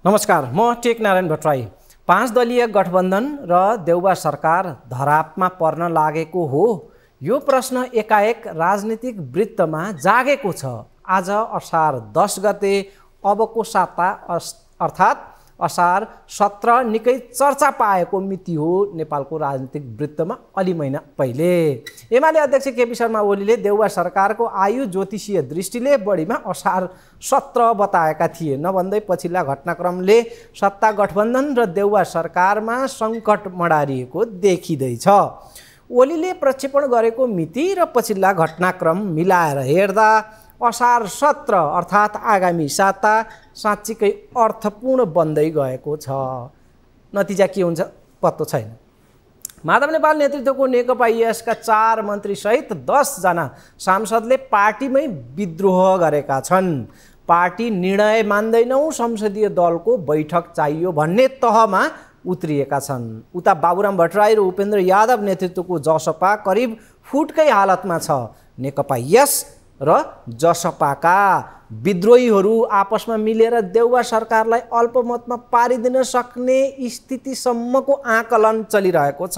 नमस्कार, म टेकनारायण भट्टराई। 5 दलीय गठबन्धन र देउबा सरकार धरापमा पर्न लागेको हो। यो प्रश्न एकाएक राजनीतिक वृत्तमा जागेको छ। आज असार 10 गते अबको साता अर्थात् असार 17 निकै चर्चा पाएको मिति हो नेपालको राजनीतिक वृत्तमा अलि महिना पहिले। एमाले अध्यक्ष केपी शर्मा ओलीले देउबा सरकारको आयु ज्योतिषीय दृष्टिले बढीमा असार 17 बताएका थिए। नभन्दै पछिल्ला घटनाक्रमले सत्ता गठबन्धन र देउबा सरकारमा सङ्कट मडारिएको देखिँदैछ। ओलीले प्रक्षेपण गरेको मिति र पछिल्ला घटनाक्रम मिलाएर हेर्दा असार 17 अर्थात् आगामी साता साँच्चीकै अर्थपूर्ण बन्दै गएको छ। नतिजा के हुन्छ पत्तो छैन। माधव नेपाल नेतृत्वको नेकपा एसका 4 मन्त्रीसहित 10 जना सांसदले पार्टीमै विद्रोह गरेका छन्। पार्टी निर्णय मान्दैनौँ, संसदीय दलको बैठक चाहियो भन्ने तहमा उत्रिएका छन्। उता बाबुराम भट्टराई र उपेन्द्र यादव नेतृत्वको जसपा करिब फुटकै हालतमा छ। नेकपा एस र जसपाका विद्रोहीहरू आपसमा मिलेर देउबा सरकारलाई अल्पमतमा पारिदिन सक्ने स्थितिसम्मको आकलन चलिरहेको छ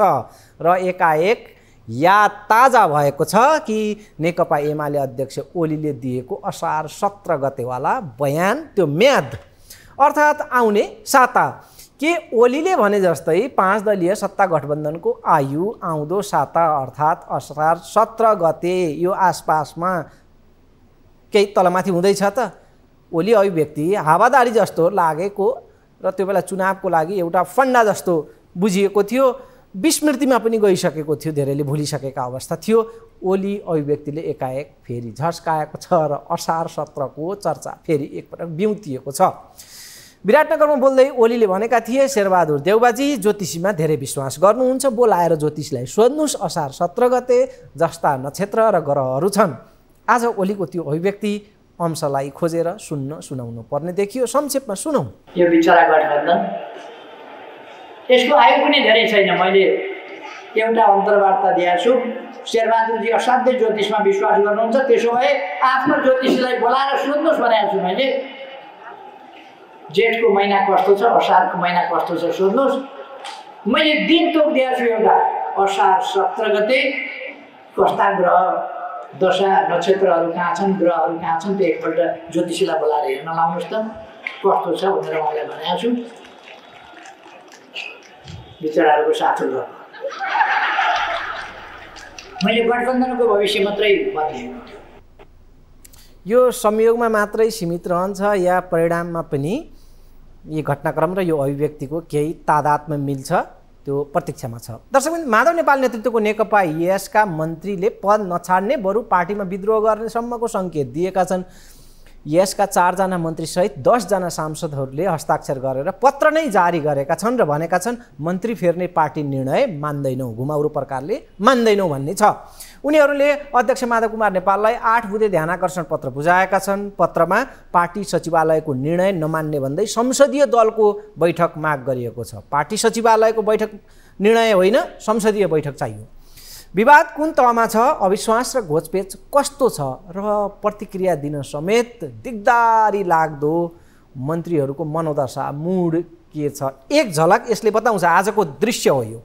र एकाएक याद ताजा भएको छ कि नेकपा एमाले अध्यक्ष ओलीले दिएको असार 17 गतेवाला बयान, त्यो म्याद अर्थात् आउने साता के ओलीले भने जस्तै 5 दलीय सत्ता गठबन्धनको आयु आउँदो साता अर्थात् असार 17 गते यो आसपासमा केही तलमाथि हुँदैछ त? ओली अभिव्यक्ति हावादारी जस्तो लागेको र त्यो बेला चुनावको लागि एउटा फन्डा जस्तो बुझिएको थियो। विस्मृतिमा पनि गइसकेको थियो, धेरैले भुलिसकेका अवस्था थियो। ओली अभिव्यक्तिले एकाएक फेरि झस्काएको छ र असार 17 को चर्चा फेरि एकपटक बिउतिएको छ। विराटनगरमा बोल्दै ओलीले भनेका थिए, शेरबहादुर देउबाजी ज्योतिषीमा धेरै विश्वास गर्नुहुन्छ, बोलाएर ज्योतिषीलाई सोध्नुहोस् असार 17 गते जस्ता नक्षत्र र ग्रहहरू छन्। आज ओलीको त्यो अभिव्यक्ति अंशलाई खोजेर सुनाउनु पर्ने देखियो। संक्षेपमा सुनौँ। यो बिचरा गठबन्धन यसको आयु पनि धेरै छैन। मैले एउटा अन्तर्वार्ता दिएको छु। शेरबहादुरजी असाध्य ज्योतिषमा विश्वास गर्नुहुन्छ, त्यसो भए आफ्नो ज्योतिषीलाई बोलाएर सोध्नुहोस् भनेको छु मैले। जेठको महिना कस्तो छ, असारको महिना कस्तो छ सोध्नुहोस्। मैले दिन तोक दिएको छु एउटा, असार 17 गते कस्ता ग्रह दशा नक्षत्रहरू कहाँ छन्, ग्रहहरू कहाँ छन्, त्यो एकपल्ट ज्योतिषीलाई बोलाएर हेर्न लाउनुहोस् त कस्तो छ भनेर उहाँलाई भनेको छु। विचारहरूको साथ गर्नु। मैले गठबन्धनको भविष्य मात्रै बदलिएको थियो। यो संयोगमा मात्रै सीमित रहन्छ या परिणाममा पनि यी घटनाक्रम र यो अभिव्यक्तिको केही तादात्म्य मिल्छ, त्यो प्रतीक्षामा छ। दर्शकबिन, माधव नेपाल नेतृत्वको नेकपा एसका मन्त्रीले पद नछाड्ने बरु पार्टीमा विद्रोह गर्ने सम्मको सङ्केत दिएका छन्। यसका 4 जना मन्त्रीसहित 10 जना सांसदहरूले हस्ताक्षर गरेर पत्र नै जारी गरेका छन् र भनेका छन् मन्त्री फेर्ने पार्टी निर्णय मान्दैनौँ, घुमाउरो प्रकारले मान्दैनौँ भन्ने छ। उनीहरूले अध्यक्ष माधव कुमार नेपाललाई 8 बुँदे ध्यानाकर्षण पत्र बुझाएका छन्। पत्रमा पार्टी सचिवालयको निर्णय नमान्ने भन्दै संसदीय दलको बैठक माग गरिएको छ। पार्टी सचिवालयको बैठक निर्णय होइन, संसदीय बैठक चाहियो। विवाद कुन तहमा छ, अविश्वास र घोचपेच कस्तो छ र प्रतिक्रिया दिन समेत दिगदारी लाग्दो मन्त्रीहरूको मनोदशा, मुड के छ, एक झलक यसले बताउँछ। आजको दृश्य हो यो।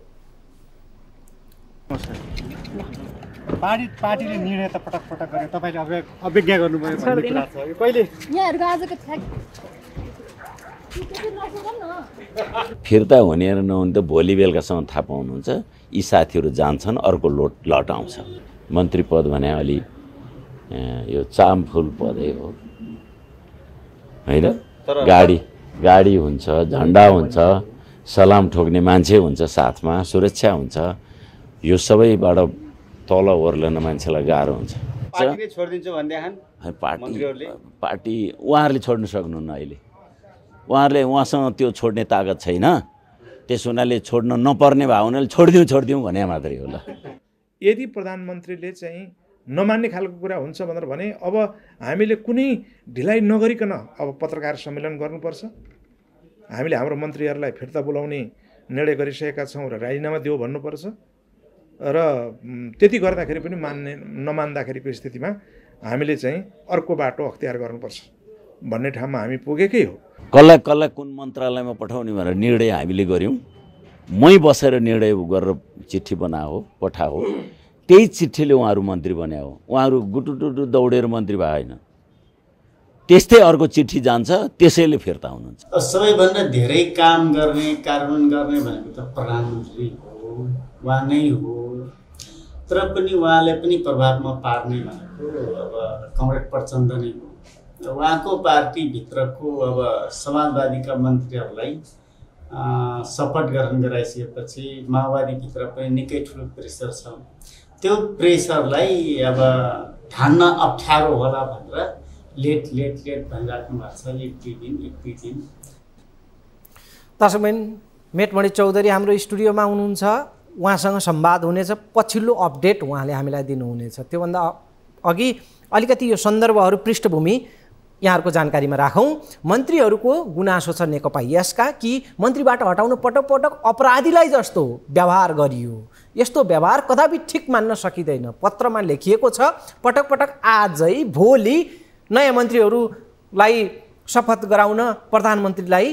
पार्टीले निर्णय त पटक गरे, तपाईले अवज्ञा गर्नुभयो भन्ने कुरा छ। यो कहिले यहाँहरुको आजको फिर्ता हुने र नहुने त भोलि बेलुकासम्म थाहा पाउनुहुन्छ। यी साथीहरू जान्छन्, अर्को लट आउँछ। मन्त्री पद भने अलि यो चामफुल पदै हो होइन। गाडी हुन्छ, झन्डा हुन्छ, सलाम ठोक्ने मान्छे हुन्छ, साथमा सुरक्षा हुन्छ। यो सबैबाट तल ओर्लन मान्छेलाई गाह्रो हुन्छ। पार्टीले छोडिदिन्छु भन्दैछन् पार्टी उहाँहरूले छोड्न सक्नुहुन्न। अहिले उहाँसँग त्यो छोड्ने तागत छैन। त्यस हुनाले छोड्न नपर्ने भए हुनाले छोडिदिउँ भने मात्रै होला। यदि प्रधानमन्त्रीले चाहिँ नमान्ने खालको कुरा हुन्छ भनेर भने अब हामीले कुनै ढिलाइ नगरिकन अब पत्रकार सम्मेलन गर्नुपर्छ। हामीले हाम्रो मन्त्रीहरूलाई फिर्ता बोलाउने निर्णय गरिसकेका छौँ र राजीनामा दियो भन्नुपर्छ र त्यति गर्दाखेरि पनि नमान्दाखेरिको स्थितिमा हामीले चाहिँ अर्को बाटो अख्तियार गर्नुपर्छ। भन्ने ठाउँमा हामी पुगेकै हो। कसलाई कसलाई कुन मन्त्रालयमा पठाउने भनेर निर्णय हामीले गऱ्यौँ। मै बसेर निर्णय गरेर चिठी बनाओ पठाओ, त्यही चिठीले उहाँहरू मन्त्री बन्या हो। उहाँहरू गुटुटुटु दौडेर मन्त्री भए होइन, त्यस्तै अर्को चिठी जान्छ, त्यसैले फिर्ता हुनुहुन्छ। सबैभन्दा धेरै काम गर्ने कार्यान्वयन गर्ने भनेको त प्रधानमन्त्री हो, उहाँ नै हो। तर पनि उहाँले पनि प्रभावमा पार्ने भनेको अब कमरेड प्रचण्ड नै हो। उहाँको पार्टीभित्रको अब समाजवादीका मन्त्रीहरूलाई शपथ ग्रहण गराइसकेपछि माओवादीभित्र पनि निकै ठुलो प्रेसर छ। त्यो प्रेसरलाई अब ठान्न अप्ठ्यारो होला भनेर लेट भनिराख्नु भएको छ। एक दुई दिन दर्शकबिन, मेटमणि चौधरी हाम्रो स्टुडियोमा हुनुहुन्छ, उहाँसँग संवाद हुनेछ। पछिल्लो अपडेट उहाँले हामीलाई दिनुहुनेछ। त्योभन्दा अघि अलिकति यो सन्दर्भहरू पृष्ठभूमि यहाँहरूको जानकारीमा राखौँ। मन्त्रीहरूको गुनासो छ नेकपा यसका कि मन्त्रीबाट हटाउन पटक पटक अपराधीलाई जस्तो व्यवहार गरियो। यस्तो व्यवहार कदापि ठिक मान्न सकिँदैन। पत्रमा लेखिएको छ, पटक पटक आजै भोलि नयाँ मन्त्रीहरूलाई शपथ गराउन प्रधानमन्त्रीलाई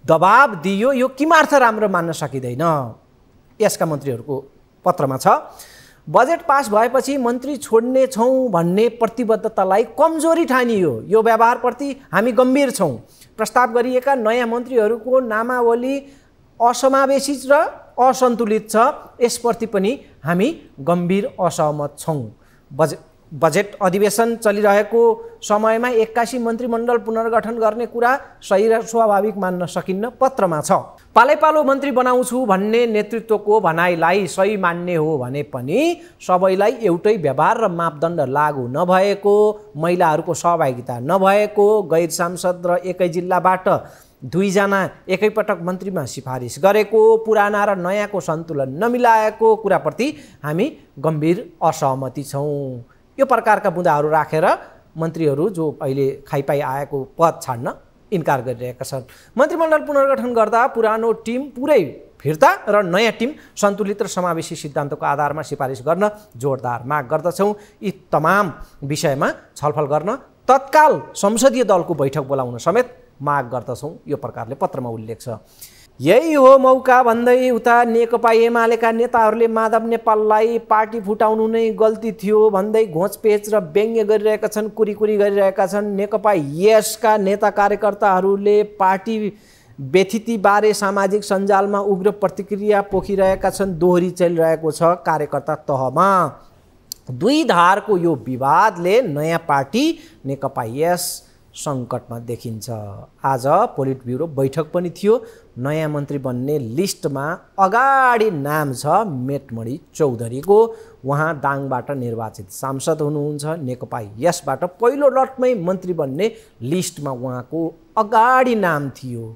दबाब दियो। यो किमार्थ राम्रो मान्न सकिँदैन। यसका मन्त्रीहरूको पत्रमा छ, बजेट पास भएपछि मन्त्री छोड्ने छौँ भन्ने प्रतिबद्धतालाई कमजोरी ठानियो। यो व्यवहारप्रति हामी गम्भीर छौँ। प्रस्ताव गरिएका नयाँ मन्त्रीहरूको नामावली असमावेशी र असन्तुलित छ, यसप्रति पनि हामी गम्भीर असहमत छौँ। बजेट अधिवेशन चलिरहेको समयमा 81 मन्त्रीमण्डल पुनर्गठन गर्ने कुरा सही र स्वाभाविक मान्न सकिन्न, पत्रमा छ। पालैपालो मन्त्री बनाउँछु भन्ने नेतृत्वको भनाइलाई सही मान्ने हो भने पनि सबैलाई एउटै व्यवहार र मापदण्ड लागू नभएको, महिलाहरूको सहभागिता नभएको, गैर सांसद र एकै जिल्लाबाट 2 जना एकैपटक मन्त्रीमा सिफारिस गरेको, पुराना र नयाँको सन्तुलन नमिलाएको कुराप्रति हामी गम्भीर असहमति छौँ। यो प्रकारका बुँदाहरू राखेर मन्त्रीहरू जो अहिले खाइपाइ आएको पद छाड्न इन्कार गरिरहेका छन्। मन्त्रीमण्डल पुनर्गठन गर्दा पुरानो टिम पुरै फिर्ता र नयाँ टिम सन्तुलित र समावेशी सिद्धान्तको आधारमा सिफारिस गर्न जोडदार माग गर्दछौँ। यी तमाम विषयमा छलफल गर्न तत्काल संसदीय दलको बैठक बोलाउन समेत माग गर्दछौँ। यो प्रकारले पत्रमा उल्लेख छ। यही हो मौका भन्दै उता नेकपा एमालेका नेताहरूले माधव नेपाललाई पार्टी फुटाउनु नै गल्ती थियो भन्दै घोचपेच र व्यङ्ग्य गरिरहेका छन्, कुरीकुरी गरिरहेका छन्। नेकपा यसका नेता कार्यकर्ताहरूले पार्टी व्यथितिबारे सामाजिक सञ्जालमा उग्र प्रतिक्रिया पोखिरहेका छन्। दोहोरी चलिरहेको छ कार्यकर्ता तहमा। 2 धारको यो विवादले नयाँ पार्टी नेकपा यस सङ्कटमा देखिन्छ। आज पोलिट ब्युरो बैठक पनि थियो। नयाँ मन्त्री बन्ने लिस्टमा अगाडि नाम छ मेटमणि चौधरीको। उहाँ दाङबाट निर्वाचित सांसद हुनुहुन्छ। नेकपा यसबाट पहिलो लटमै मन्त्री बन्ने लिस्टमा उहाँको अगाडि नाम थियो।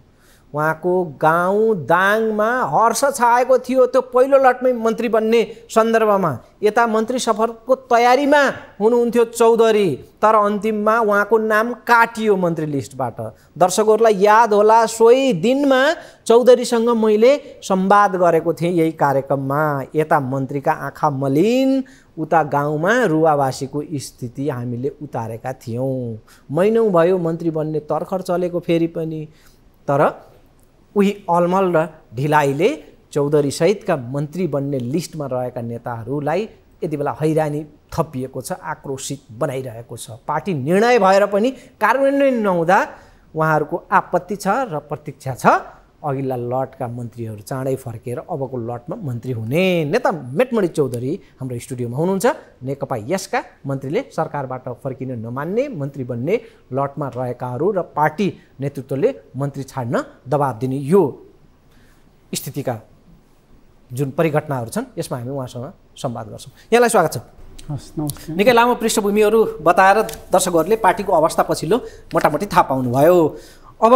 उहाँको गाउँ दाङमा हर्ष छाएको थियो त्यो पहिलो लटमै मन्त्री बन्ने सन्दर्भमा। यता मन्त्री सफरको तयारीमा हुनुहुन्थ्यो चौधरी, तर अन्तिममा उहाँको नाम काटियो मन्त्री लिस्टबाट। दर्शकहरूलाई याद होला, सोही दिनमा चौधरीसँग मैले संवाद गरेको थिएँ यही कार्यक्रममा। यता मन्त्रीका आँखा मलिन, उता गाउँमा रुवावासीको स्थिति हामीले उतारेका थियौँ। महिनौँ भयो मन्त्री बन्ने तर्खर चलेको फेरि पनि, तर उही अलमल र ढिलाइले चौधरीसहितका मन्त्री बन्ने लिस्टमा रहेका नेताहरूलाई यति बेला हैरानी थपिएको छ, आक्रोशित बनाइरहेको छ। पार्टी निर्णय भएर पनि कार्यान्वयन नहुँदा उहाँहरूको आपत्ति छ र प्रतीक्षा छ अघिल्ला लटका मन्त्रीहरू चाँडै फर्केर अबको लटमा मन्त्री हुने। नेता मेटमणि चौधरी हाम्रो स्टुडियोमा हुनुहुन्छ। नेकपा यसका मन्त्रीले सरकारबाट फर्किन नमान्ने, मन्त्री बन्ने लटमा रहेकाहरू र पार्टी नेतृत्वले मन्त्री छाड्न दबाब दिने यो स्थितिका जुन परिघटनाहरू छन् यसमा हामी उहाँसँग संवाद गर्छौँ। यहाँलाई स्वागत छ। निकै लामो पृष्ठभूमिहरू बताएर दर्शकहरूले पार्टीको अवस्था पछिल्लो मोटामोटी थाहा पाउनुभयो। अब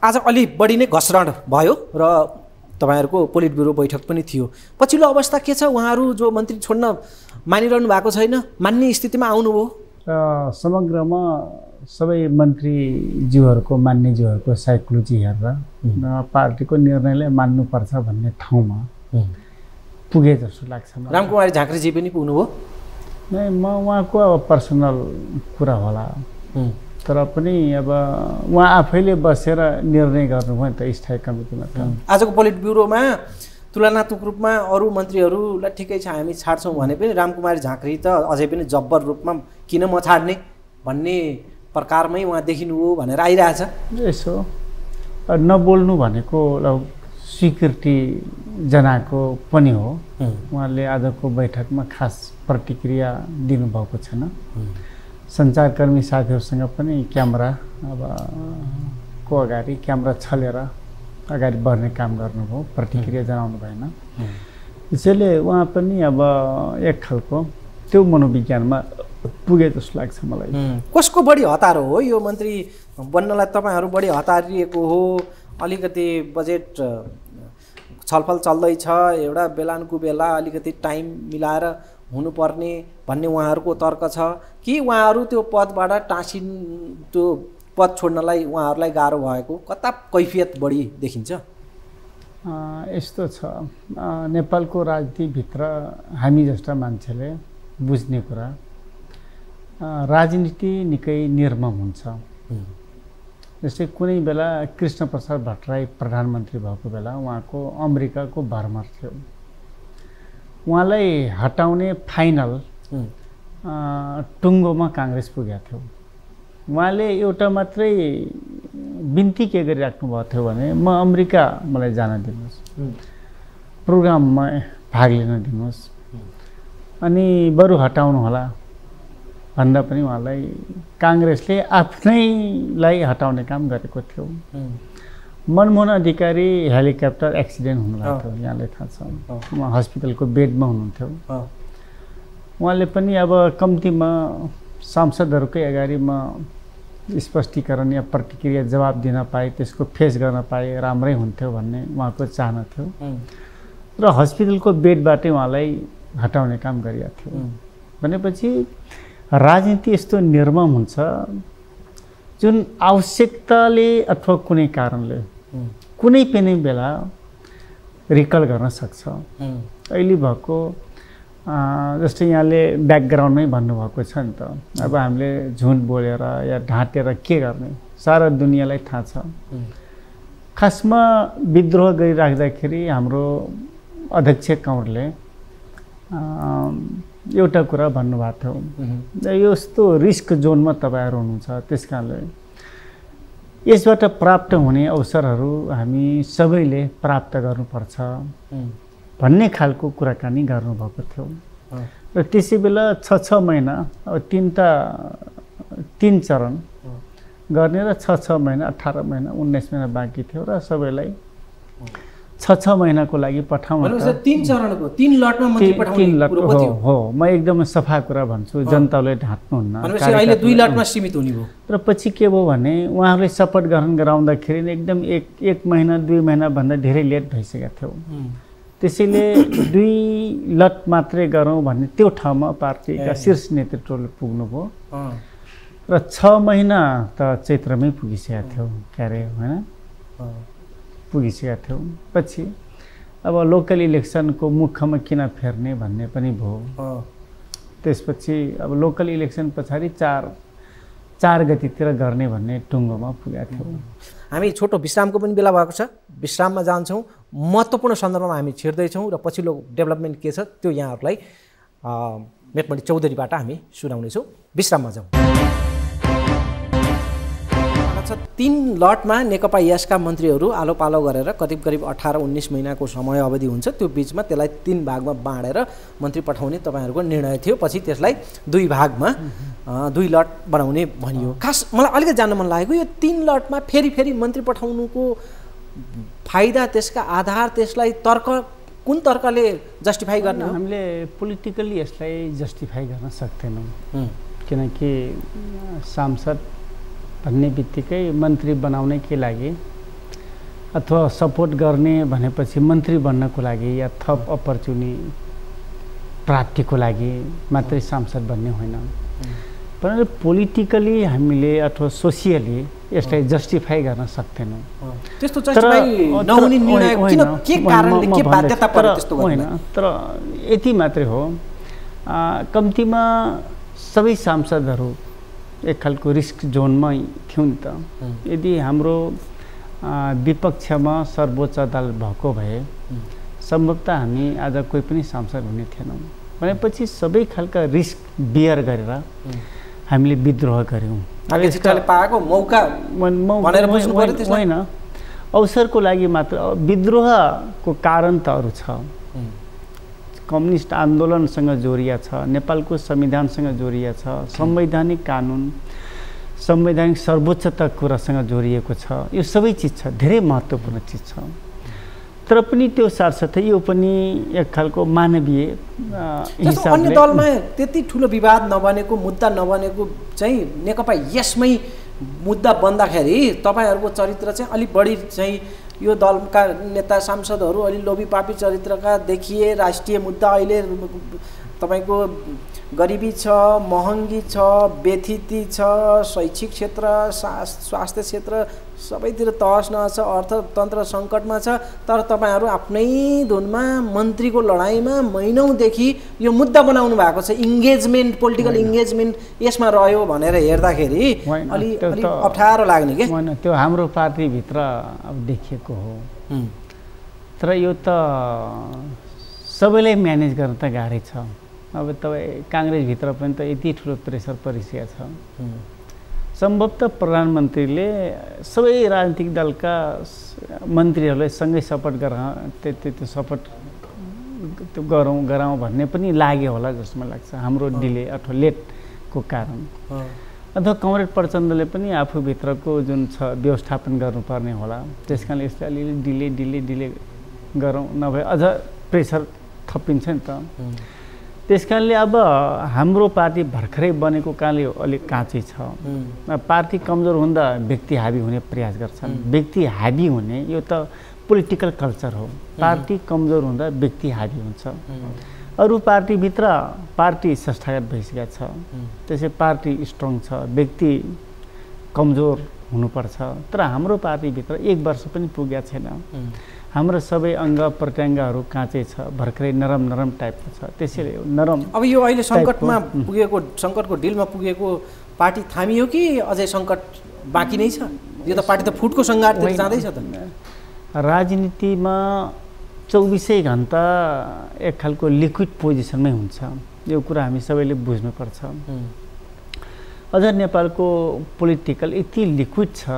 आज अलि बढी नै घस्रण भयो र तपाईँहरूको पोलिट ब्युरो बैठक पनि थियो। पछिल्लो अवस्था के छ? उहाँहरू जो मन्त्री छोड्न मानिरहनु भएको छैन, मान्ने स्थितिमा आउनुभयो? समग्रमा सबै मन्त्रीज्यूहरूको मान्नेज्यूहरूको साइकोलोजी हेरेर पार्टीको निर्णयलाई मान्नुपर्छ भन्ने ठाउँमा पुगे जस्तो लाग्छ। रामकुमारी झाँक्रीजी पनि पुग्नुभयो? नै म उहाँको अब पर्सनल कुरा होला, तर पनि अब उहाँ आफैले बसेर निर्णय गर्नुभयो नि त स्थायी कमिटीमा त। आजको पोलिट ब्युरोमा तुलनात्मक रूपमा अरू मन्त्रीहरूलाई ठिकै छ हामी छाड्छौँ भने पनि रामकुमारी झाँक्री त अझै पनि जब्बर रूपमा किन म छाड्ने भन्ने प्रकारमै उहाँ देखिनु हो भनेर आइरहेछ। यसो नबोल्नु भनेको स्वीकृति जनाएको पनि हो। उहाँले आजको बैठकमा खास प्रतिक्रिया दिनुभएको छैन। सञ्चारकर्मी साथीहरूसँग पनि क्यामेरा को अगाडि क्यामेरा छलेर अगाडि बढ्ने काम गर्नुभयो, प्रतिक्रिया जनाउनु भएन। त्यसैले उहाँ पनि अब एक खालको त्यो मनोविज्ञानमा पुगे जस्तो लाग्छ मलाई। कसको बढी हतार हो यो मन्त्री बन्नलाई? तपाईँहरू बढी हतारिएको हो? अलिकति बजेट छलफल चल्दैछ, एउटा बेलानको बेला अलिकति टाइम मिलाएर हुनुपर्ने भन्ने उहाँहरूको तर्क छ कि उहाँहरू त्यो पदबाट त्यो पद छोड्नलाई उहाँहरूलाई गाह्रो भएको कता कैफियत बढी देखिन्छ? यस्तो छ, नेपालको राजनीतिभित्र हामी जस्ता मान्छेले बुझ्ने कुरा, राजनीति निकै निर्मम हुन्छ। जस्तै कुनै बेला कृष्णप्रसाद भट्टराई प्रधानमन्त्री भएको बेला उहाँको अमेरिकाको भ्रमण थियो। उहाँलाई हटाउने फाइनल टुङ्गोमा काङ्ग्रेस पुगेको थियो। उहाँले एउटा मात्रै बिन्ती के गरिराख्नु भएको थियो भने म अमेरिका मलाई जान दिनुहोस्, प्रोग्राममा भाग लिन दिनुहोस्, अनि बरु हटाउनु होला भन्दा पनि उहाँलाई काङ्ग्रेसले आफ्नैलाई हटाउने काम गरेको थियो। मनमोहन अधिकारी हेलिकप्टर एक्सिडेन्ट हुनुभएको थियो, यहाँलाई थाहा छ। उहाँ हस्पिटलको बेडमा हुनुहुन्थ्यो। उहाँले पनि अब कम्तीमा सांसदहरूकै अगाडि म स्पष्टीकरण या प्रतिक्रिया जवाब दिन पाएँ, त्यसको फेस गर्न पाएँ राम्रै हुन्थ्यो भन्ने उहाँको चाहना थियो। र हस्पिटलको बेडबाटै उहाँलाई हटाउने काम गरिएको थियो। भनेपछि राजनीति यस्तो निर्मम हुन्छ जुन आवश्यकताले अथवा कुनै कारणले कुनै पनि बेला रिकल गर्न सक्छ। अहिले भएको जस्तै यहाँले ब्याकग्राउन्डमै भन्नुभएको छ नि त, अब हामीले झुट बोलेर या ढाँटेर के गर्ने सारा दुनियाँलाई थाहा छ। खासमा विद्रोह गरिराख्दाखेरि हाम्रो अध्यक्ष कौरले एउटा कुरा भन्नुभएको थियो, यस्तो रिस्क जोनमा तपाईँहरू हुनुहुन्छ, त्यस कारणले यसबाट प्राप्त हुने अवसरहरू हामी सबैले प्राप्त गर्नुपर्छ भन्ने खालको कुराकानी गर्नुभएको थियो। र त्यसै बेला 6 महिना अब 3 चरण गर्ने र 6 महिना 18 महिना 19 महिना बाँकी थियो र सबैलाई 6 महिनाको लागि पठाउनु। 3 चरणको 3 लटमा मन्त्री पठाउने कुरो थियो। हो, म एकदम सफा कुरा भन्छु, जनताले ढाँट्नुहुन्न। भनेपछि अहिले 2 लटमा सीमित हुने भयो। तर पछि के भयो भने उहाँहरूले शपथ ग्रहण गराउँदाखेरि एकदम 1 महिना 2 महिना भन्दा धेरै लेट भइसकेको थियो। त्यसैले 2 लट मात्रै गरौँ भन्ने त्यो ठाउँमा पार्टीका शीर्ष नेतृत्वले पुग्नुभयो र 6 महिना त चैत्रमै पुगिसकेको थियो, क्यारे होइन, पुगिसकेको थियो। पछि अब लोकल इलेक्सनको मुखमा किन फेर्ने भन्ने पनि भयो। त्यसपछि अब लोकल इलेक्सन पछाडि 4 गतितिर गर्ने भन्ने टुङ्गोमा पुगेको थियो। हामी छोटो विश्रामको पनि बेला भएको छ, विश्राममा जान्छौँ। महत्त्वपूर्ण सन्दर्भमा हामी छिर्दैछौँ र पछिल्लो डेभलपमेन्ट के छ त्यो यहाँहरूलाई मेटमणि चौधरीबाट हामी सुनाउनेछौँ। विश्राममा जाउँ। 3 लटमा नेकपा यसका मन्त्रीहरू आलो पालो गरेर करिब 18-19 महिनाको समय अवधि हुन्छ, त्यो बिचमा त्यसलाई 3 भागमा बाँडेर मन्त्री पठाउने तपाईँहरूको निर्णय थियो। पछि त्यसलाई 2 भागमा 2 लट बनाउने भनियो। खास मलाई अलिकति जान्न मन लागेको यो 3 लटमा फेरि मन्त्री पठाउनुको फाइदा, त्यसका आधार, त्यसलाई कुन तर्कले जस्टिफाई गर्ने हो? हामीले पोलिटिकल्ली यसलाई जस्टिफाई गर्न सक्दैनौँ, किनकि सांसद भन्ने बित्तिकै मन्त्री बनाउनकै लागि अथवा सपोर्ट गर्ने भनेपछि मन्त्री बन्नको लागि या थप अपर्च्युनिटी प्राप्तिको लागि मात्रै सांसद बन्ने होइन। परन्तु पोलिटिकली हामीले अथवा सोसियली यसलाई जस्टिफाई गर्न सक्दैनौँ। त्यस्तो जस्टिफाई नहुने निर्णय किन, के कारणले, के बाध्यता पर्यो त्यस्तो होइन। तर यति मात्रै हो, कम्तीमा सबै सांसदहरू एक खालको रिस्क जोनमै थियौँ नि त। यदि हाम्रो विपक्षमा सर्वोच्च अदालत भएको भए सम्भवतः हामी आज कोही पनि सांसद हुने थिएनौँ। भनेपछि सबै खालका रिस्क बियर गरेर हामीले विद्रोह गऱ्यौँ। पाएको मौका भनेर बुझ्नु पर्यो त्यसलाई। होइन, अवसरको लागि मात्र। विद्रोहको कारण त अरू छ। कम्युनिस्ट आन्दोलनसँग जोडिया छ, नेपालको संविधानसँग जोडिया छ, संवैधानिक कानुन, संवैधानिक सर्वोच्चता कुरासँग जोडिएको छ। यो सबै चिज छ, धेरै महत्त्वपूर्ण चिज छ। तर पनि त्यो साथसाथै यो पनि एक खालको मानवीय हिसाबले अन्य दलमा त्यति ठुलो विवाद नबनेको, मुद्दा नबनेको चाहिँ नेकपा यसमै मुद्दा बन्दाखेरि तपाईँहरूको चरित्र चाहिँ अलिक बढी चाहिँ यो दलका नेता सांसदहरू अलि लोभीपापी चरित्रका देखिए। राष्ट्रिय मुद्दा अहिले तपाईँको गरिबी छ, महँगी छ, व्यथिति छ, शैक्षिक क्षेत्र, स्वास्थ्य क्षेत्र सबैतिर तहस नहस छ, अर्थतन्त्र सङ्कटमा छ। तर तपाईँहरू आफ्नै धुनमा मन्त्रीको लडाइँमा महिनौदेखि यो मुद्दा बनाउनु भएको छ। इङ्गेजमेन्ट, पोलिटिकल इङ्गेजमेन्ट यसमा रह्यो भनेर हेर्दाखेरि अलि अप्ठ्यारो लाग्ने के। होइन, त्यो हाम्रो पार्टीभित्र अब देखिएको हो। तर यो त सबैलाई म्यानेज गर्न त गाह्रै छ। अब तपाईँ काङ्ग्रेसभित्र पनि त यति ठुलो प्रेसर परिसकेको छ। सम्भवतः प्रधानमन्त्रीले सबै राजनीतिक दलका मन्त्रीहरूलाई सँगै सपोर्ट त्यो सपोर्ट त्यो गराउँ भन्ने पनि लाग्यो होला जस्तो मलाई लाग्छ, हाम्रो डिले अथवा लेटको कारण। अथवा कमरेड प्रचण्डले पनि आफूभित्रको जुन छ व्यवस्थापन गर्नुपर्ने होला, त्यस कारणले यसले अलिअलि डिले गरौँ, नभए अझ प्रेसर थपिन्छ नि त। त्यस कारणले अब हाम्रो पार्टी भर्खरै बनेको कारणले अलिक काँचै छ। पार्टी कमजोर हुँदा व्यक्ति हाबी हुने प्रयास गर्छन्। व्यक्ति हाबी हुने यो त पोलिटिकल कल्चर हो। पार्टी कमजोर हुँदा व्यक्ति हाबी हुन्छ। अरू पार्टीभित्र पार्टी संस्थागत भइसकेको छ, त्यसै पार्टी स्ट्रङ छ, व्यक्ति कमजोर हुनुपर्छ। तर हाम्रो पार्टीभित्र 1 वर्ष पनि पुगेको छैन। हाम्रो सबै अङ्ग प्रत्यङ्गहरू काँचै छ, भर्खरै नरम टाइपको छ। त्यसैले नरम अब यो अहिले सङ्कटमा पुगेको, सङ्कटको डिलमा पुगेको पार्टी थामियो कि अझै सङ्कट बाँकी नै छ? यो त पार्टी त फुटको सङ्घारतिर जाँदैछ त। राजनीतिमा 24 घन्टा एक खालको लिक्विड पोजिसनमै हुन्छ, यो कुरा हामी सबैले बुझ्नुपर्छ। अझ नेपालको पोलिटिकल यति लिक्विड छ,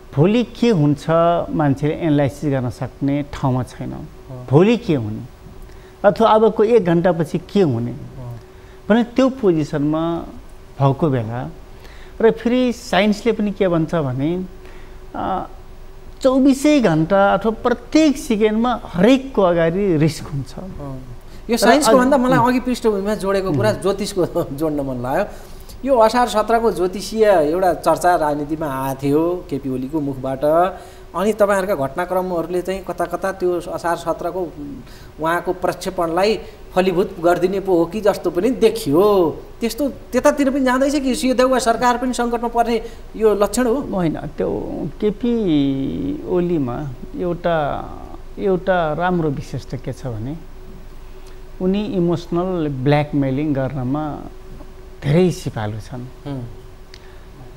भोलि के हुन्छ मान्छेले एनालाइसिस गर्न सक्ने ठाउँमा छैन। भोलि के हुने अथवा अबको 1 घन्टापछि के हुने भने त्यो पोजिसनमा भएको बेला। र फेरि साइन्सले पनि के भन्छ भने 24 घन्टा अथवा प्रत्येक सेकेन्डमा हरेकको अगाडि रिस्क हुन्छ। यो साइन्सको भन्दा मलाई अघि पृष्ठभूमिमा जोडेको कुरा ज्योतिषको जोड्न मन लाग्यो। यो असार 17 को ज्योतिषीय एउटा चर्चा राजनीतिमा आएको थियो केपी ओलीको मुखबाट। अनि तपाईँहरूका घटनाक्रमहरूले चाहिँ कता कता त्यो असार 17 को उहाँको प्रक्षेपणलाई फलीभूत गरिदिने पो हो कि जस्तो पनि देखियो। त्यस्तो त्यतातिर पनि जाँदैछ कि सिंहदेउवा सरकार पनि सङ्कटमा पर्ने यो लक्षण हो? होइन, त्यो केपी ओलीमा एउटा राम्रो विशेषता के छ भने उनी इमोसनल ब्ल्याकमेलिङ गर्नमा धेरै सिपालु छन्।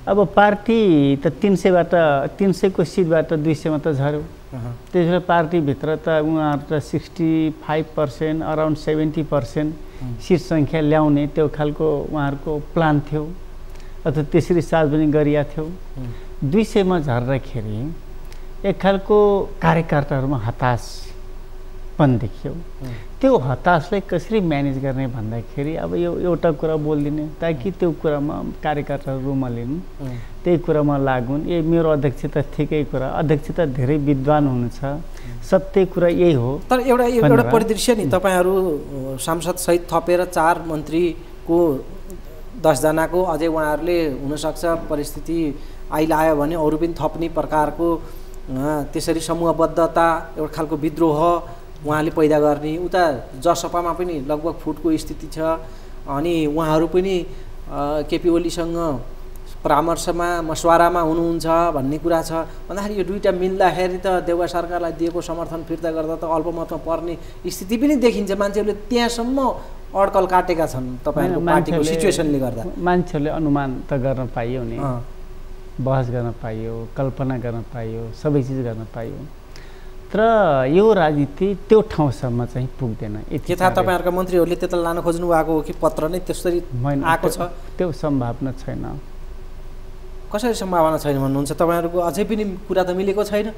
अब पार्टी त 300 को सिटबाट 200 मा त झऱ्यो। त्यसले पार्टीभित्र त उहाँहरू त 65% अराउन्ड 70% सिट सङ्ख्या ल्याउने त्यो खालको उहाँहरूको प्लान थियो, अथवा त्यसरी साथ पनि गरिया थियो। 200 मा झर्दाखेरि एक खालको कार्यकर्ताहरूमा हताशपन देखियो। त्यो हताशलाई कसरी म्यानेज गर्ने भन्दाखेरि अब यो एउटा कुरा बोलिदिने ताकि त्यो कुरामा कार्यकर्ताहरू रुममा लिनु, त्यही कुरामा लागुन्। ए मेरो अध्यक्षता ठिकै कुरा, अध्यक्षता धेरै विद्वान हुनुहुन्छ, सत्य कुरा यही हो। तर एउटा परिदृश्य नि तपाईँहरू सांसदसहित थपेर 4 मन्त्रीको 10 जनाको अझै उहाँहरूले हुनसक्छ परिस्थिति आइलायो भने अरू पनि थप्ने प्रकारको त्यसरी समूहबद्धता एउटा खालको विद्रोह उहाँले पैदा गर्ने। उता जसपामा पनि लगभग फुटको स्थिति छ। अनि उहाँहरू पनि केपी ओलीसँग परामर्शमा मसवारामा हुनुहुन्छ भन्ने कुरा छ भन्दाखेरि यो दुईटा मिल्दाखेरि त देउवा सरकारलाई दिएको समर्थन फिर्ता गर्दा त अल्पमतमा पर्ने स्थिति पनि देखिन्छ। मान्छेहरूले त्यहाँसम्म अड्कल काटेका छन् तपाईँहरूको पार्टीको सिचुएसनले गर्दा। मान्छेहरूले अनुमान त गर्न पाइयो नि, बहस गर्न पाइयो, कल्पना गर्न पाइयो, सबै चिज गर्न पाइयो, तर यो राजनीति त्यो ठाउँसम्म चाहिँ पुग्दैन। के थाहा तपाईँहरूका मन्त्रीहरूले त्यसलाई लान खोज्नु भएको हो कि पत्र नै त्यसरी आएको छ? त्यो सम्भावना छैन। कसरी सम्भावना छैन भन्नुहुन्छ? तपाईँहरूको अझै पनि कुरा त मिलेको छैन,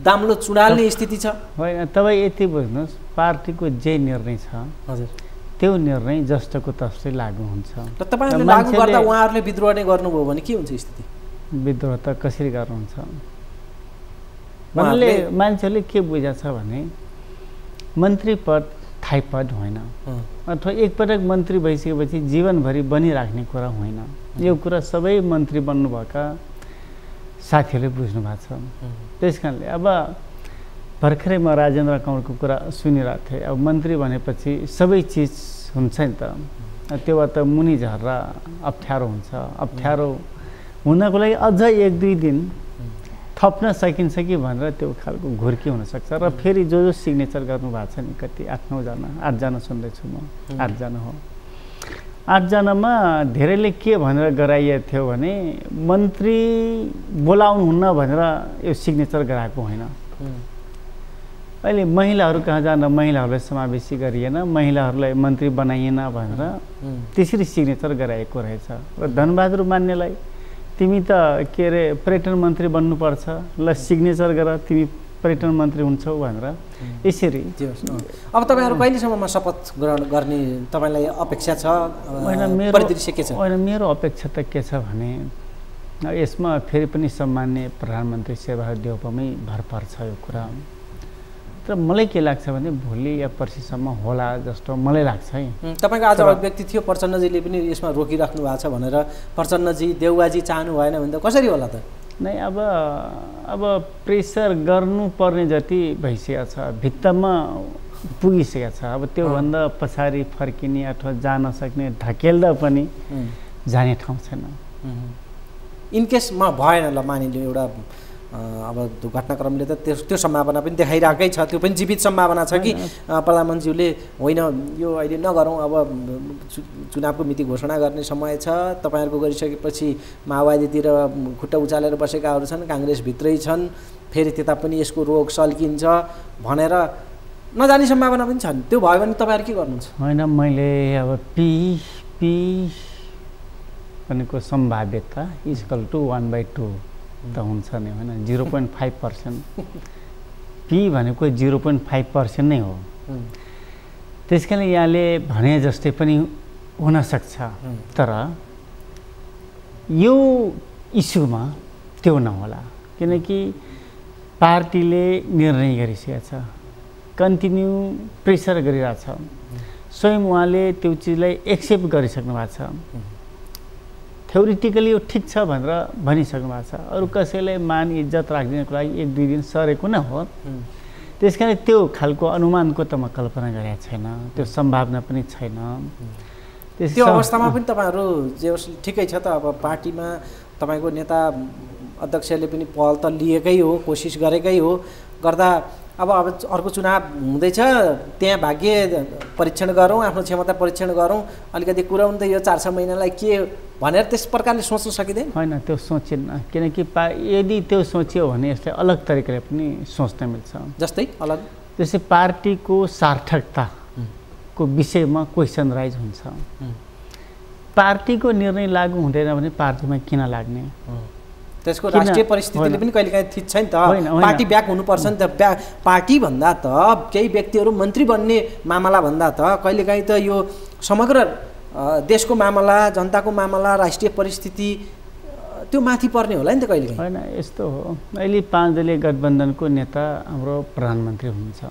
दाम्लो चुडाल्ने स्थिति छ। होइन, तपाईँ यति बुझ्नुहोस्, पार्टीको जे निर्णय छ हजुर त्यो निर्णय जस्तोको तस्तै लागू हुन्छ। र तपाईँहरूले लागू गर्दा उहाँहरूले विद्रोह नै गर्नुभयो भने के हुन्छ स्थिति? विद्रोह त कसरी गर्नुहुन्छ भन्नाले मान्छेहरूले के बुझेको छ भने मन्त्री पद थाई पद होइन, अथवा एकपटक मन्त्री भइसकेपछि जीवनभरि बनिराख्ने कुरा होइन। यो कुरा सबै मन्त्री बन्नुभएका साथीहरूले बुझ्नु भएको छ। त्यस कारणले अब भर्खरै म राजेन्द्र कौरको कुरा सुनिरहेको थिएँ। अब मन्त्री भनेपछि सबै चिज हुन्छ नि त, त्यो भए त मुनि झर्रा अप्ठ्यारो हुन्छ। अप्ठ्यारो हुनको लागि अझ 1-2 दिन थप्न सकिन्छ कि भनेर त्यो खालको घुर्की हुनसक्छ। र फेरि जो सिग्नेचर गर्नुभएको छ नि, कति 8-9 जना 8 जना सुन्दैछु म, 8 जना हो। 8 जनामा धेरैले के भनेर गराइएको थियो भने मन्त्री बोलाउनुहुन्न भनेर यो सिग्नेचर गराएको होइन। अहिले महिलाहरू कहाँ जाँदा महिलाहरूलाई समावेशी गरिएन, महिलाहरूलाई मन्त्री बनाइएन भनेर त्यसरी सिग्नेचर गराएको रहेछ। र धनबहादुर मान्यलाई तिमी त के अरे पर्यटन मन्त्री बन्नुपर्छ, ल सिग्नेचर गर, तिमी पर्यटन मन्त्री हुन्छौ भनेर यसरी। अब तपाईँहरू कहिलेसम्ममा शपथ ग्रहण गर्ने तपाईँलाई अपेक्षा छ? परिदृश्य के छ? होइन, मेरो अपेक्षा त के छ भने यसमा फेरि पनि सम्मान्य प्रधानमन्त्री शेरबहादुर देउपामै भर पर्छ यो कुरा। तर मलाई के लाग्छ भने भोलि या पर्सिसम्म होला जस्तो मलाई लाग्छ है। तपाईँको आज अभिव्यक्ति थियो प्रचण्डजीले पनि यसमा रोकिराख्नु भएको छ भनेर, प्रचण्डजी देउवाजी चाहनु भएन भने त कसरी होला त? नै अब प्रेसर गर्नुपर्ने जति भइसकेको छ, भित्तामा पुगिसकेको छ। अब त्योभन्दा पछाडि फर्किने अथवा जान सक्ने ढकेल्दा पनि जाने ठाउँ छैन। इनकेसमा भएन, ल मानिलियो एउटा अब घटनाक्रमले त त्यो सम्भावना पनि देखाइरहेकै छ, त्यो पनि जीवित सम्भावना छ कि प्रधानमन्त्रीले होइन यो अहिले नगरौँ, अब चुनावको मिति घोषणा गर्ने समय छ, तपाईँहरूको गरिसकेपछि माओवादीतिर खुट्टा उचालेर बसेकाहरू छन्, काङ्ग्रेसभित्रै छन्, फेरि त्यता पनि यसको रोग सल्किन्छ भनेर नजाने सम्भावना पनि छन्। त्यो भयो भने तपाईँहरू के गर्नुहुन्छ? होइन, मैले अब पी भनेको सम्भाव्यता = 1/2 त हुन्छ नि, होइन 0.5%। पी भनेको 0.5% नै हो। त्यस कारण यहाँले भने जस्तै पनि हुनसक्छ, तर यो इस्युमा त्यो नहोला, किनकि पार्टीले निर्णय गरिसकेको छ, कन्टिन्यू प्रेसर गरिरहेछ, स्वयं उहाँले त्यो चिजलाई एक्सेप्ट गरिसक्नु भएको छ। थ्योरिटिकली यो ठिक छ भनेर भनिसक्नु भएको छ। अरू कसैलाई मान इज्जत राखिदिनको लागि 1-2 दिन सरेको न हो। त्यस कारण त्यो खालको अनुमानको त म कल्पना गरेको छैन, त्यो सम्भावना पनि छैन। त्यो अवस्थामा पनि तपाईँहरू जे होस् ठिकै छ त। अब पार्टीमा तपाईँको नेता अध्यक्षले पनि पहल त लिएकै हो, कोसिस गरेकै हो, गर्दा अब अर्को चुनाव हुँदैछ, त्यहाँ भाग्य परीक्षण गरौँ, आफ्नो क्षमता परीक्षण गरौँ, अलिकति कुरा त यो 4-6 महिनालाई के भनेर त्यस प्रकारले सोच्न सकिँदैन? होइन, त्यो सोचिन्न, किनकि यदि त्यो सोचियो भने यसलाई अलग तरिकाले पनि सोच्न मिल्छ। जस्तै अलग जस्तै पार्टीको सार्थकताको विषयमा क्वेसन राइज हुन्छ। पार्टीको निर्णय लागू हुँदैन भने पार्टीमा किन लाग्ने? त्यसको राष्ट्रिय परिस्थितिले पनि कहिलेकाहीँ थिच्छ नि त। पार्टी ब्याक हुनुपर्छ नि त। पार्टी भन्दा त केही व्यक्तिहरू मन्त्री बन्ने मामला भन्दा त कहिलेकाहीँ त यो समग्र देशको मामला, जनताको मामला, राष्ट्रिय परिस्थिति त्यो माथि पर्ने होला नि त कहिलेकाहीँ। होइन, यस्तो हो, अहिले 5 दलीय गठबन्धनको नेता हाम्रो प्रधानमन्त्री हुनुहुन्छ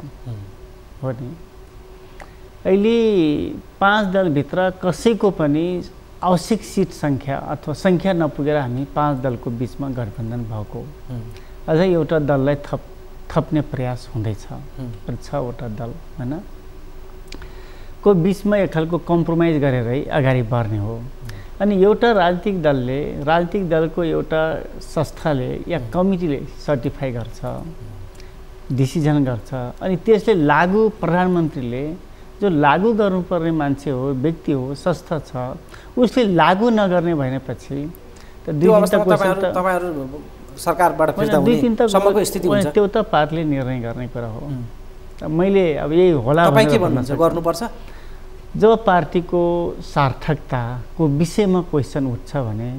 हो नि। अहिले 5 दलभित्र कसैको पनि आवश्यक सीट सङ्ख्या अथवा सङ्ख्या नपुगेर हामी 5 दलको बिचमा गठबन्धन भएको, अझै एउटा दललाई थप्ने प्रयास हुँदैछ। 6वटा दल होइन को बिचमा एक खालको कम्प्रोमाइज गरेरै अगाडि बढ्ने हो। अनि एउटा राजनीतिक दलको एउटा संस्थाले या कमिटीले सर्टिफाई गर्छ, डिसिजन गर्छ, अनि त्यसले लागू प्रधानमन्त्रीले जो लागू गर्नुपर्ने मान्छे हो, व्यक्ति हो, संस्था छ, उसले लागू नगर्ने भनेपछि त तपाईहरु सरकारबाट फिर्ता हुने सम्मको स्थिति हुन्छ। त्यो त पार्टीले निर्णय गर्ने कुरा हो। मैले अब यही होला तपाई के भन्नुहुन्छ, गर्नुपर्छ? जब पार्टीको सार्थकताको विषयमा क्वेसन उठ्छ भने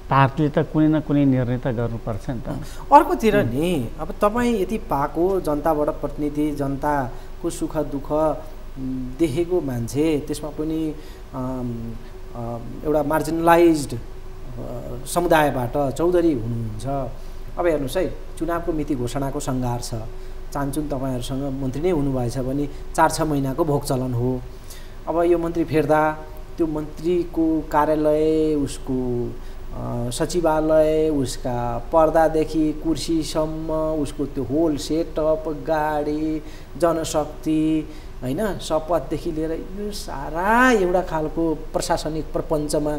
पार्टीले त कुनै न कुनै निर्णय त गर्नुपर्छ नि त। अर्कोतिर नि अब तपाईँ यति पाएको जनताबाट प्रतिनिधि, जनताको सुख दुःख देखेको मान्छे, त्यसमा पनि एउटा मार्जिनलाइज्ड समुदायबाट चौधरी हुनुहुन्छ। अब हेर्नुहोस् है, चुनावको मिति घोषणाको सङ्घार छ, चाहन्छौँ तपाईँहरूसँग मन्त्री नै हुनुभएछ भने 4-6 महिनाको भोग चलन हो। अब यो मन्त्री फेर्दा त्यो मन्त्रीको कार्यालय, उसको सचिवालय, उसका पर्दादेखि कुर्सीसम्म, उसको त्यो होल सेटअप, गाडी, जनशक्ति, होइन, शपथदेखि लिएर यो सारा एउटा खालको प्रशासनिक प्रपञ्चमा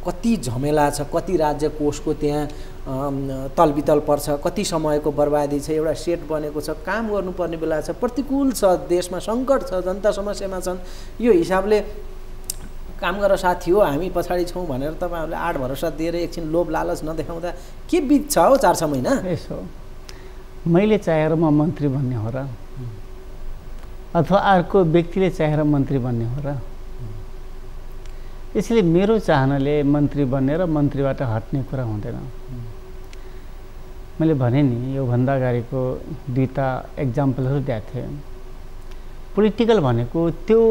कति झमेला छ, कति राज्य कोषको त्यहाँ तलबितल पर्छ, कति समयको बर्बादी छ, एउटा सेट बनेको छ, काम गर्नुपर्ने बेला छ, प्रतिकूल छ, देशमा सङ्कट छ, जनता समस्यामा छन्। यो हिसाबले काम गरेर साथी हो, हामी पछाडि छौँ भनेर तपाईँहरूले 8 भरोसा दिएर एकछिन लोभ लालच नदेखाउँदा के बित्छ हो 4-6 महिना? यसो मैले चाहेर म मन्त्री बन्ने हो र, अथवा अर्को व्यक्तिले चाहेर मन्त्री बन्ने हो र? यसले मेरो चाहनाले मन्त्री बन्ने र मन्त्रीबाट हट्ने कुरा हुँदैन। मैले भने नि योभन्दा अगाडिको 2टा एक्जाम्पलहरू दिएको थिएँ। पोलिटिकल भनेको त्यो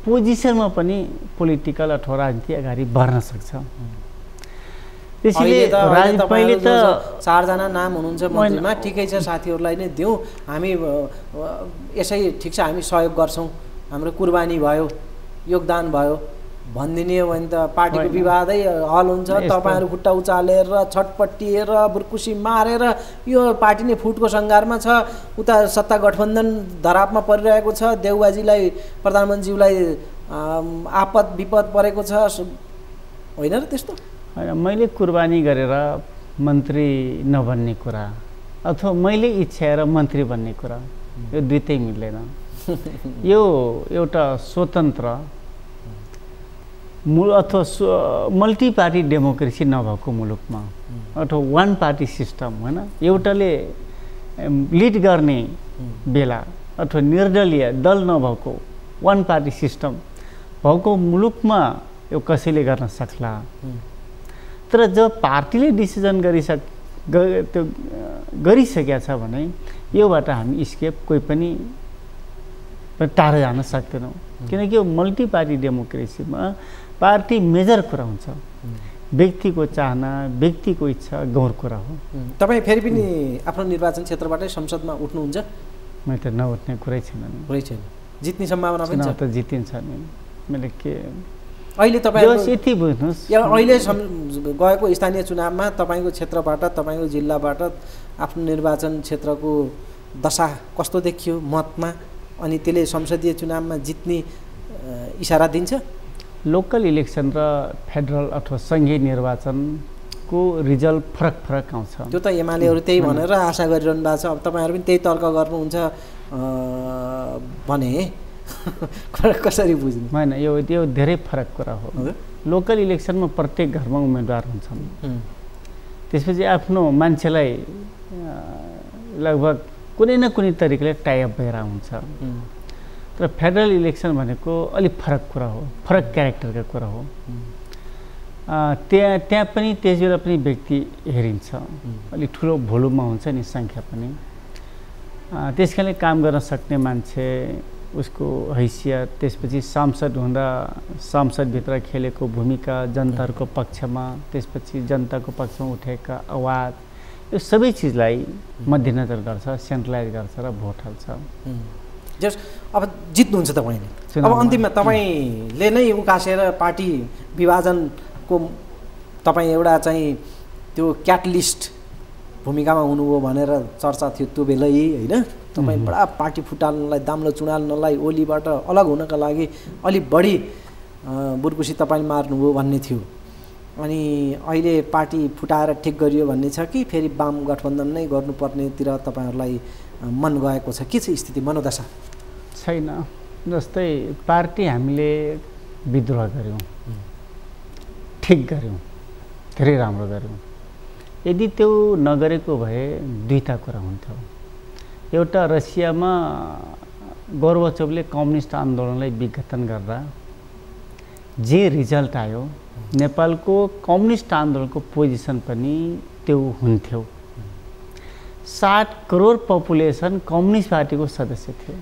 पोजिसनमा पनि पोलिटिकल अथवा राजनीति अगाडि बढ्न सक्छ। त्यसैले पहिले त 4 जना नाम हुनुहुन्छ मन्त्रीमा, ठिकै छ, साथीहरूलाई नै दिउँ, हामी यसै ठिक छ, हामी सहयोग गर्छौँ, हाम्रो कुर्बानी भयो, योगदान भयो भनिदिने हो भने त पार्टीको विवादै हल हुन्छ। तपाईँहरू खुट्टा उचालेर, छटपट्टिएर, बुर्कुसी मारेर यो पार्टी नै फुटको सङ्घारमा छ, उता सत्ता गठबन्धन धरापमा परिरहेको छ, देउबाजीलाई, प्रधानमन्त्रीज्यूलाई आपद विपद परेको छ, होइन र त्यस्तो? होइन, मैले कुर्बानी गरेर मन्त्री नबन्ने कुरा अथवा मैले इच्छाएर मन्त्री बन्ने कुरा, यो दुईटै मिल्दैन। यो एउटा स्वतन्त्र अथवा मल्टी पार्टी डेमोक्रेसी नभएको मुलुकमा अथवा 1 पार्टी सिस्टम, होइन, एउटाले लिड गर्ने बेला अथवा निर्दलीय दल नभएको 1 पार्टी सिस्टम भएको मुलुकमा यो कसैले गर्न सक्ला। तर जब पार्टीले डिसिजन गरिसकेका छ भने योबाट हामी स्केप कोही पनि टाढा जान सक्दैनौँ, किनकि यो मल्टी पार्टी डेमोक्रेसीमा पार्टी मेजर कुरा हुन्छ, व्यक्तिको चाहना, व्यक्तिको इच्छा गौर कुरा हो। तपाईँ फेरि पनि आफ्नो निर्वाचन क्षेत्रबाटै संसदमा उठ्नुहुन्छ? मैले त नउठ्ने कुरै छैन नि। कुरै छैन, जित्ने सम्भावना पनि छ? त जितिन्छ नि। मैले के अहिले तपाईँ यति बुझ्नुहोस्, अहिले गएको स्थानीय चुनावमा तपाईँको क्षेत्रबाट, तपाईँको जिल्लाबाट आफ्नो निर्वाचन क्षेत्रको दशा कस्तो देखियो मतमा, अनि त्यसले संसदीय चुनावमा जित्ने इसारा दिन्छ? लोकल इलेक्सन र फेडरल अथवा सङ्घीय निर्वाचनको रिजल्ट फरक आउँछ। त्यो त एमालेहरू त्यही भनेर आशा गरिरहनु भएको छ। अब तपाईँहरू पनि त्यही तर्क गर्नुहुन्छ भने कसरी बुझ्नु? होइन, यो धेरै फरक कुरा हो। लोकल इलेक्सनमा प्रत्येक घरमा उम्मेदवार हुन्छन्, त्यसपछि आफ्नो मान्छेलाई लगभग कुनै न कुनै तरिकाले टाइअप भएर हुन्छ। तर फेडरल इलेक्सन भनेको अलिक फरक कुरा हो, फरक क्यारेक्टरका कुरा हो। त्यहाँ पनि त्यसबेला पनि व्यक्ति हेरिन्छ, अलिक ठुलो भोलुममा हुन्छ नि सङ्ख्या पनि। त्यस कारणले काम गर्न सक्ने मान्छे, उसको हैसियत, त्यसपछि सांसद हुँदा संसदभित्र खेलेको भूमिका, जनताहरूको पक्षमा, त्यसपछि जनताको पक्षमा उठेका आवाज, यो सबै चिजलाई मध्यनजर गर्छ, सेन्ट्रलाइज गर्छ र भोट हाल्छ। जस अब जित्नुहुन्छ तपाईँले, अब अन्तिममा तपाईँले नै उकासेर पार्टी विभाजनको तपाईँ एउटा चाहिँ त्यो क्याटलिस्ट भूमिकामा हुनुभयो भनेर चर्चा थियो त्यो बेलै, होइन? तपाईँ बडा पार्टी फुटाल्नलाई, दाम्लो चुडाल्नलाई, ओलीबाट अलग हुनका लागि अलिक बढी बुर्कुसी तपाईँ मार्नुभयो भन्ने थियो। अनि अहिले पार्टी फुटाएर ठिक गरियो भन्ने छ कि फेरि वाम गठबन्धन नै गर्नुपर्नेतिर तपाईँहरूलाई मन गएको छ? के छ स्थिति, मनोदशा? छैन। जस्तै पार्टी हामीले विद्रोह गऱ्यौँ, ठिक गऱ्यौँ, धेरै राम्रो गऱ्यौँ। यदि त्यो नगरेको भए दुईटा कुरा हुन्थ्यो। एउटा, रसियामा गोर्बाचोभले कम्युनिस्ट आन्दोलनलाई विघटन गर्दा जे रिजल्ट आयो, नेपालको कम्युनिस्ट आन्दोलनको पोजिसन पनि त्यो हुन्थ्यो। 60 करोड पपुलेसन कम्युनिस्ट पार्टीको सदस्य थियो।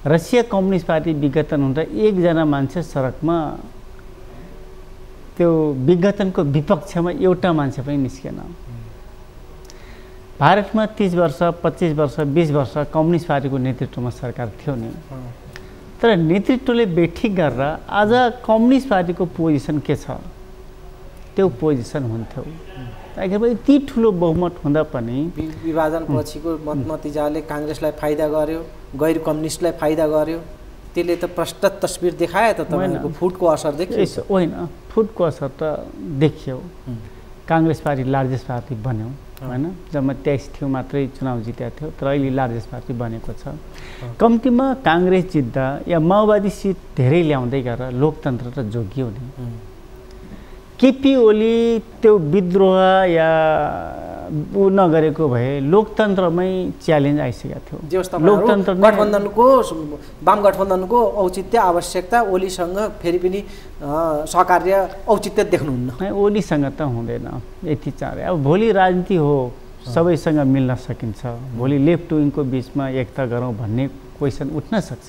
रसिया कम्युनिस्ट पार्टी विघटन हुँदा एकजना मान्छे सडकमा त्यो विघटनको विपक्षमा एउटा मान्छे पनि निस्केन। भारतमा 30 वर्ष, 25 वर्ष, 20 वर्ष कम्युनिस्ट पार्टीको नेतृत्वमा सरकार थियो नि, तर नेतृत्वले बेठिक गरेर आज कम्युनिस्ट पार्टीको पोजिसन के छ त्यो पोजिसन हुन्थ्यो। आखिरमा यति ठुलो बहुमत हुँदा पनि विभाजन पछिको मतनतिजाले काङ्ग्रेसलाई फाइदा गर्यो, गैर कम्युनिस्टलाई फाइदा गर्यो। त्यसले त प्रष्ट तस्बिर देखायो त, तपाईँको फुटको असर देखियो? होइन, फुटको असर त देखियो। काङ्ग्रेस पार्टी लार्जेस्ट पार्टी बन्यो होइन, जम्मा 23 थियो मात्रै चुनाव जितेको थियो, तर अहिले लार्जेस्ट पार्टी बनेको छ। कम्तीमा काङ्ग्रेस जित्दा या माओवादी सिट धेरै ल्याउँदै गएर लोकतन्त्र त जोगियो नि। केपी ओली त्यो विद्रोह या ऊ नगरेको भए लोकतन्त्रमै च्यालेन्ज आइसकेको थियो। लोकतन्त्र गठबन्धनको, वाम गठबन्धनको औचित्य आवश्यकता ओलीसँग फेरि पनि सहकार्य औचित्य देख्नुहुन्न? ओलीसँग त हुँदैन यति चाँडै। अब भोलि राजनीति हो, सबैसँग मिल्न सकिन्छ। भोलि लेफ्ट विङको बिचमा एकता गरौँ भन्ने क्वेसन उठ्न सक्छ,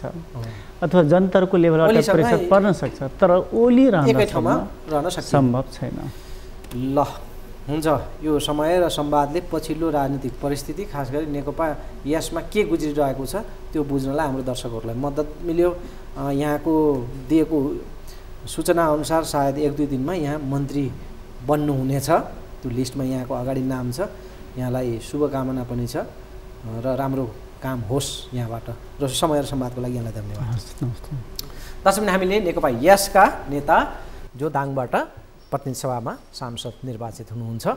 अथवा जनताको लेभलबाट प्रेसर पर्न सक्छ, तर ओली रहन सम्भव छैन। ल हुन्छ, यो समय र संवादले पछिल्लो राजनीतिक परिस्थिति, खास गरी नेकपा यसमा के गुज्रिरहेको छ त्यो बुझ्नलाई हाम्रो दर्शकहरूलाई मद्दत मिल्यो। यहाँको दिएको सूचना अनुसार सायद 1-2 दिनमा यहाँ मन्त्री बन्नुहुनेछ, त्यो लिस्टमा यहाँको अगाडि नाम छ। यहाँलाई शुभकामना पनि छ र राम्रो काम होस् यहाँबाट। र समय र संवादको लागि यहाँलाई धन्यवाद। दर्शक हामीले नेकपा यसका नेता जो दाङबाट प्रतिनिधि सभामा सांसद निर्वाचित हुनुहुन्छ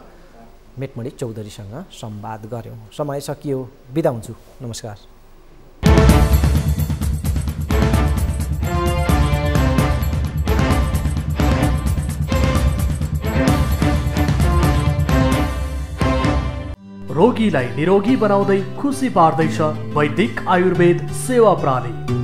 मेटमणि चौधरीसँग संवाद गऱ्यौँ। समय सकियो, बिदा हुन्छु, नमस्कार। रोगीलाई निरोगी बनाउँदै खुसी पार्दैछ वैदिक आयुर्वेद सेवा प्रणाली।